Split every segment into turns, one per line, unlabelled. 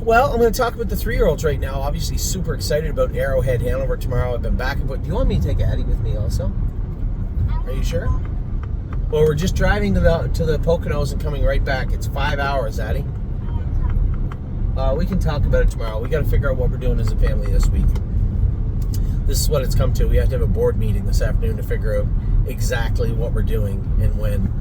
Well, I'm going to talk about the 3-year-olds right now. Obviously, super excited about Arrowhead Hanover tomorrow. I've been back and forth. Do you want me to take Addie with me also? Are you sure? Well, we're just driving to the Poconos and coming right back. It's 5 hours, Addie. We can talk about it tomorrow. We got to figure out what we're doing as a family this week. This is what it's come to. We have to have a board meeting this afternoon to figure out exactly what we're doing and when.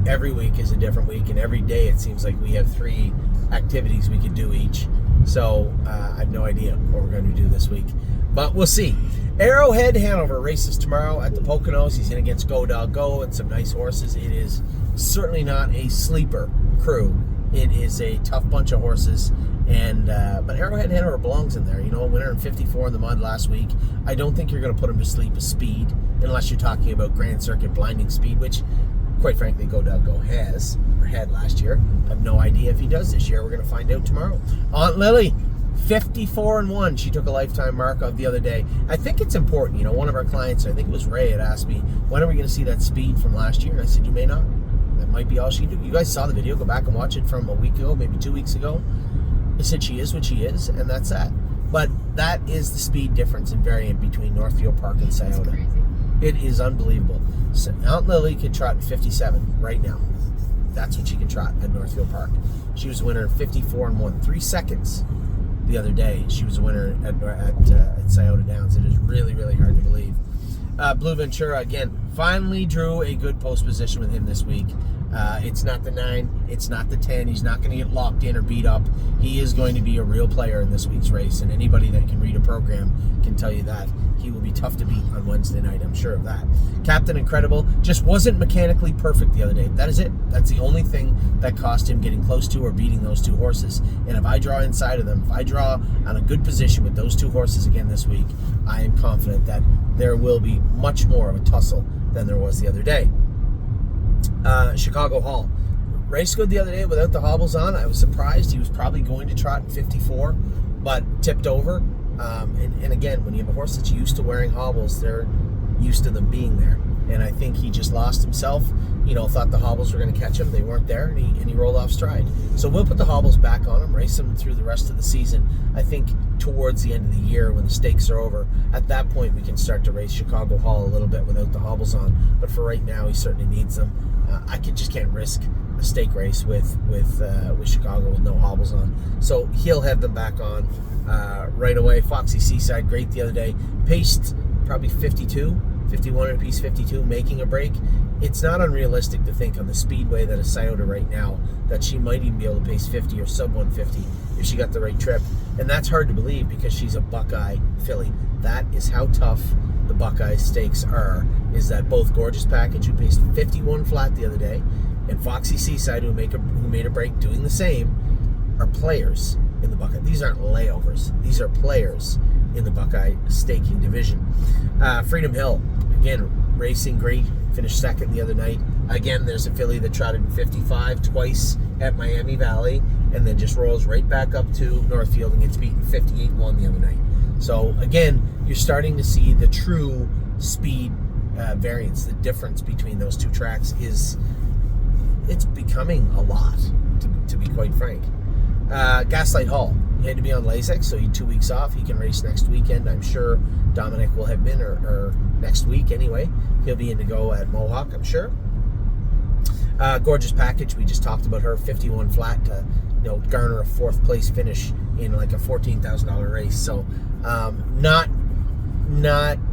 Every week is a different week, and every day it seems like we have 3 activities we could do each. So I have no idea what we're going to do this week, but we'll see. Arrowhead Hanover races tomorrow at the Poconos. He's in against Go Dog Go and some nice horses. It is certainly not a sleeper crew. It is a tough bunch of horses, and but Arrowhead Hanover belongs in there. You know, winner in 54 in the mud last week. I don't think you're going to put him to sleep with speed, unless you're talking about Grand Circuit blinding speed, which, quite frankly, Go Dog Go had last year. I have no idea if he does this year. We're going to find out tomorrow. Aunt Lily, 54-1. She took a lifetime mark of the other day. I think it's important. You know, one of our clients, I think it was Ray, had asked me, when are we going to see that speed from last year? And I said, you may not. That might be all she can do. You guys saw the video. Go back and watch it from a week ago, maybe 2 weeks ago. I said she is what she is, and that's that. But that is the speed difference and variant between Northfield Park and Scioto. It is unbelievable. So Aunt Lily can trot in 57 right now. That's what she can trot at Northfield Park. She was a winner in 54-1, 3 seconds the other day. She was a winner at Scioto Downs. It is really, really hard to believe. Blue Ventura, again, finally drew a good post position with him this week. It's not the 9, it's not the 10. He's not going to get locked in or beat up. He is going to be a real player in this week's race, and anybody that can read a program can tell you that. He will be tough to beat on Wednesday night, I'm sure of that. Captain Incredible just wasn't mechanically perfect the other day. That is it. That's the only thing that cost him getting close to or beating those 2 horses. And if I draw inside of them, if I draw on a good position with those 2 horses again this week, I am confident that there will be much more of a tussle than there was the other day. Chicago Hall. Raced good the other day without the hobbles on. I was surprised. He was probably going to trot in 54, but tipped over. And again, when you have a horse that's used to wearing hobbles, they're used to them being there. And I think he just lost himself. You know, thought the hobbles were going to catch him. They weren't there, and he rolled off stride. So we'll put the hobbles back on him, race him through the rest of the season. I think towards the end of the year, when the stakes are over, at that point we can start to race Chicago Hall a little bit without the hobbles on. But for right now, he certainly needs them. I just can't risk a stake race with Chicago with no hobbles on. So he'll have them back on right away. Foxy Seaside, great the other day. Paced probably 52, 51 and a piece, 52, making a break. It's not unrealistic to think on the speedway that is Scioto right now that she might even be able to pace 50 or sub 150 if she got the right trip. And that's hard to believe because she's a Buckeye filly. That is how tough the Buckeye stakes are, is that both Gorgeous Package, who paced 51 flat the other day, and Foxy Seaside, who made a break doing the same, are players in the Buckeye. These aren't layovers. These are players in the Buckeye staking division. Freedom Hill, again, racing great, finished second the other night. Again, there's a filly that trotted in 55 twice at Miami Valley, and then just rolls right back up to Northfield and gets beaten 58-1 the other night. So again, you're starting to see the true speed variance. The difference between those 2 tracks it's becoming a lot, to be quite frank. Gaslight Hall, he had to be on LASIK, so he 2 weeks off. He can race next weekend. I'm sure Dominic will have been, or next week anyway. He'll be in to go at Mohawk, I'm sure. Gorgeous Package, we just talked about her, 51 flat to garner a 4th place finish in like a $14,000 race. So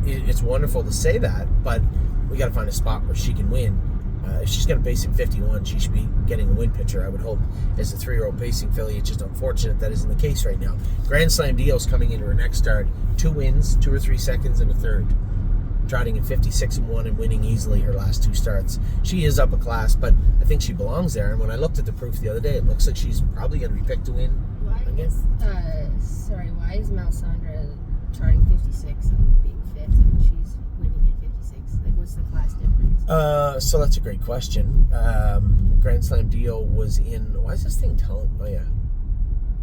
it's wonderful to say that, but we got to find a spot where she can win. If she's going to pace in 51, she should be getting a win picture, I would hope, as a 3-year-old pacing filly. It's just unfortunate that isn't the case right now. Grand Slam Dio's coming into her next start. 2 wins, 2 or 3 seconds, and a third. Trotting in 56-1 and winning easily her last 2 starts. She is up a class, but I think she belongs there. And when I looked at the proof the other day, it looks like she's probably going to be picked to win again.
Why is Melisandre trotting 56 and being 5th, and she's winning at 56? Like, what's the class difference?
So that's a great question. Grand Slam Dio was in. Why is this thing telling? Oh yeah.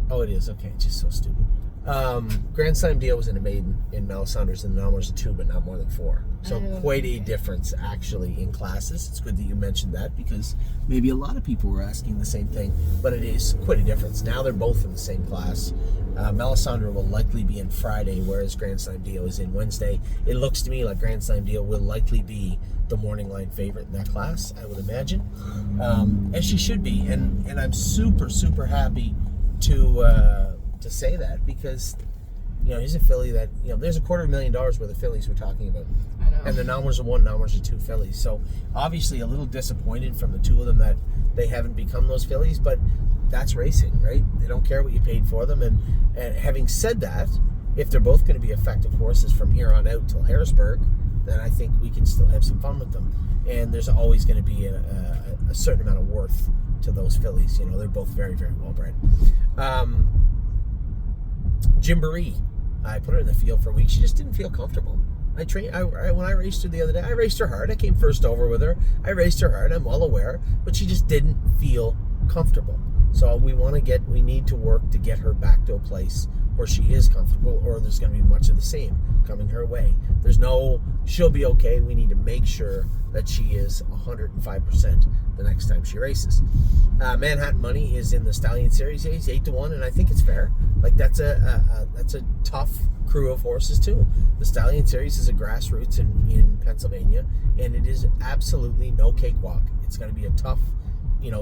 Oh, it is. Okay, it's just so stupid. Grand Slam deal was in a maiden in Melisandre's, and the numbers a 2, but not more than 4. So
Oh,
quite a
okay.
difference actually in classes. It's good that you mentioned that because maybe a lot of people were asking the same thing, but it is quite a difference. Now they're both in the same class. Melisandre will likely be in Friday, whereas Grand Slam deal is in Wednesday. It looks to me like Grand Slam deal will likely be the morning line favorite in that class, I would imagine, as she should be. And I'm super, super happy to say that because, he's a filly that, there's $250,000 worth of fillies we're talking about.
I know.
And the numbers are 1, numbers are 2 fillies. So obviously a little disappointed from the two of them that they haven't become those fillies, but that's racing, right? They don't care what you paid for them. And having said that, if they're both going to be effective horses from here on out till Harrisburg, then I think we can still have some fun with them. And there's always going to be a certain amount of worth to those fillies. They're both very, very well bred. Gymboree, I put her in the field for a week. She just didn't feel comfortable. When I raced her the other day, I raced her hard. I came first over with her. I raced her hard. I'm well aware, but she just didn't feel comfortable. So we need to work to get her back to a place where she is comfortable, or there's going to be much of the same coming her way. She'll be okay. We need to make sure that she is 105% the next time she races. Manhattan Money is in the Stallion Series. He's 8-1, and I think it's fair. Like that's a tough crew of horses too. The Stallion Series is a grassroots in Pennsylvania, and it is absolutely no cakewalk. It's going to be a tough,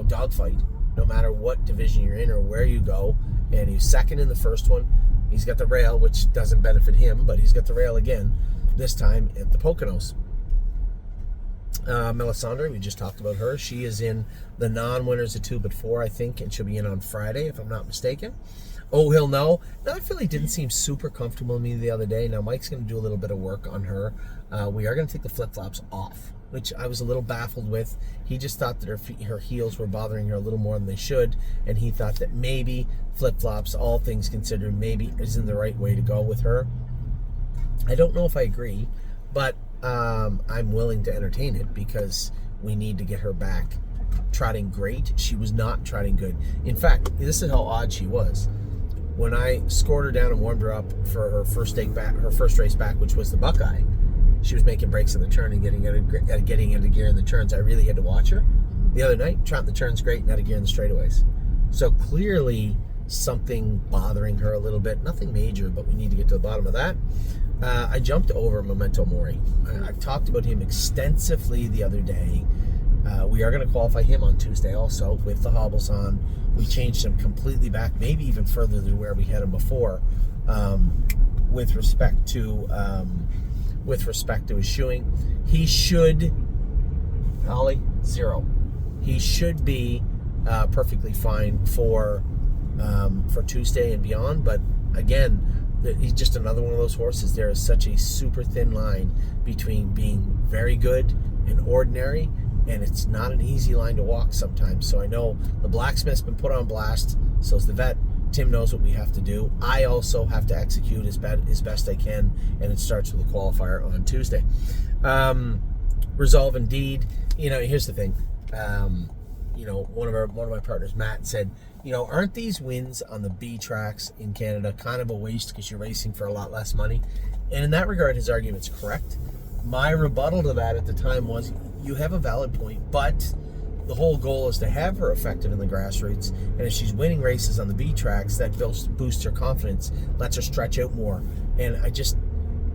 dogfight, no matter what division you're in or where you go. And he's second in the first one. He's got the rail, which doesn't benefit him, but he's got the rail again, this time at the Poconos. Melisandre, we just talked about her. She is in the non-winners of 2 but 4, I think, and she'll be in on Friday, if I'm not mistaken. Oh, he'll know. Now, I feel he didn't seem super comfortable with me the other day. Now, Mike's going to do a little bit of work on her. We are going to take the flip-flops off, which I was a little baffled with. He just thought that her heels were bothering her a little more than they should, and he thought that maybe flip-flops, all things considered, maybe isn't the right way to go with her. I don't know if I agree, but I'm willing to entertain it because we need to get her back trotting great. She was not trotting good. In fact, this is how odd she was. When I scored her down and warmed her up for her first race back, which was the Buckeye, she was making breaks in the turn and getting into gear in the turns. I really had to watch her. The other night, trotting the turns great and out of gear in the straightaways. So clearly something bothering her a little bit. Nothing major, but we need to get to the bottom of that. I jumped over Memento Mori. I've talked about him extensively the other day. We are going to qualify him on Tuesday also with the hobbles on. We changed him completely back, maybe even further than where we had him before, with respect to his shoeing. He should, Ollie, 0. He should be perfectly fine for Tuesday and beyond. But again, he's just another one of those horses. There is such a super thin line between being very good and ordinary, and it's not an easy line to walk sometimes. So I know the blacksmith's been put on blast, so is the vet. Tim knows what we have to do. I also have to execute as best I can, and it starts with a qualifier on Tuesday. Resolve Indeed. Here's the thing. One of my partners, Matt, said, aren't these wins on the B tracks in Canada kind of a waste because you're racing for a lot less money? And in that regard, his argument's correct. My rebuttal to that at the time was, you have a valid point, but the whole goal is to have her effective in the grassroots, and if she's winning races on the B tracks, that boosts her confidence, lets her stretch out more. And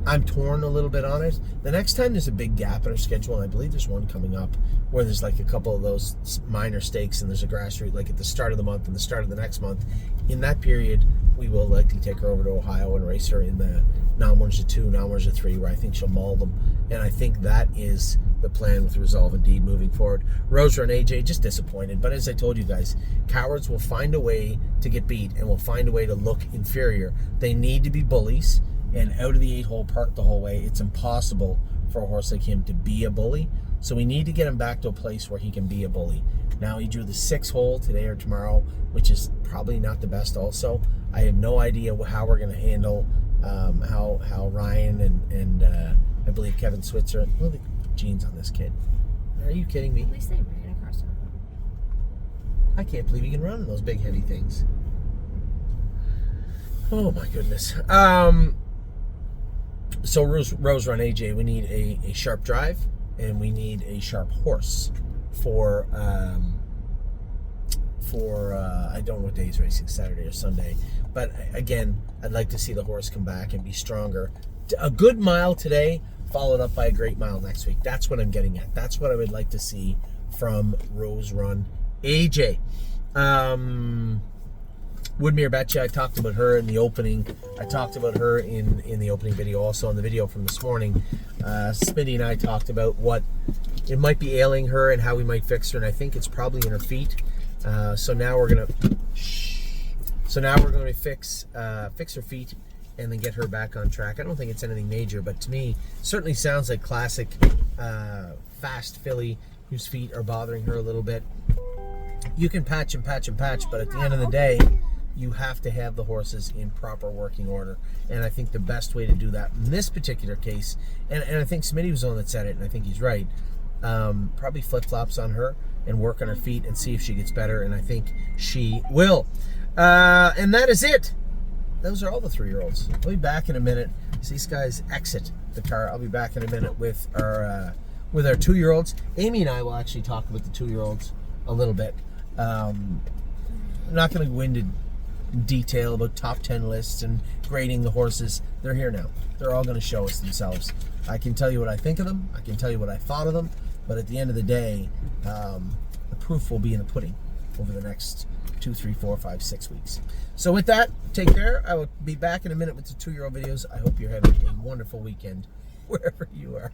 I'm torn a little bit on it. The next time there's a big gap in her schedule, and I believe there's one coming up where there's like a couple of those minor stakes and there's a grassroots like at the start of the month and the start of the next month. In that period, we will likely take her over to Ohio and race her in the non-winners of 2, non-winners of 3, where I think she'll maul them. And I think that is the plan with Resolve Indeed moving forward. Roser and AJ, just disappointed. But as I told you guys, cowards will find a way to get beat and will find a way to look inferior. They need to be bullies. And out of the 8-hole park the whole way, it's impossible for a horse like him to be a bully. So we need to get him back to a place where he can be a bully. Now, he drew the 6-hole today or tomorrow, which is probably not the best also. I have no idea how we're going to handle how Ryan and I believe Kevin Switzer. Look at the jeans on this kid. Are you kidding me?
At least they ran across the road.
I can't believe he can run in those big heavy things. Oh my goodness. So Rose Run AJ, we need a sharp drive and we need a sharp horse for I don't know what day he's racing, Saturday or Sunday. But again, I'd like to see the horse come back and be stronger. A good mile today, followed up by a great mile next week. That's what I'm getting at. That's what I would like to see from Rose Run AJ. Woodmere Betcha, I talked about her in the opening. I talked about her in the opening video, also in the video from this morning. Smitty and I talked about what it might be ailing her and how we might fix her, and I think it's probably in her feet. So now we're gonna fix her feet and then get her back on track. I don't think it's anything major, but to me, certainly sounds like classic fast filly whose feet are bothering her a little bit. You can patch and patch and patch, but at the end of the day, you have to have the horses in proper working order. And I think the best way to do that in this particular case, and I think Smitty was the one that said it, and I think he's right, probably flip-flops on her and work on her feet and see if she gets better, and I think she will. And that is it. Those are all the 3-year-olds. I'll be back in a minute as these guys exit the car. I'll be back in a minute with our 2-year-olds. Amy and I will actually talk about the 2-year-olds a little bit. I'm not going to go into detail about top 10 lists and grading the horses. They're here now. They're all going to show us themselves. I can tell you what I think of them. I can tell you what I thought of them. But at the end of the day, the proof will be in the pudding over the next 2, 3, 4, 5, 6 weeks. So with that, take care. I will be back in a minute with the 2-year-old videos. I hope you're having a wonderful weekend wherever you are.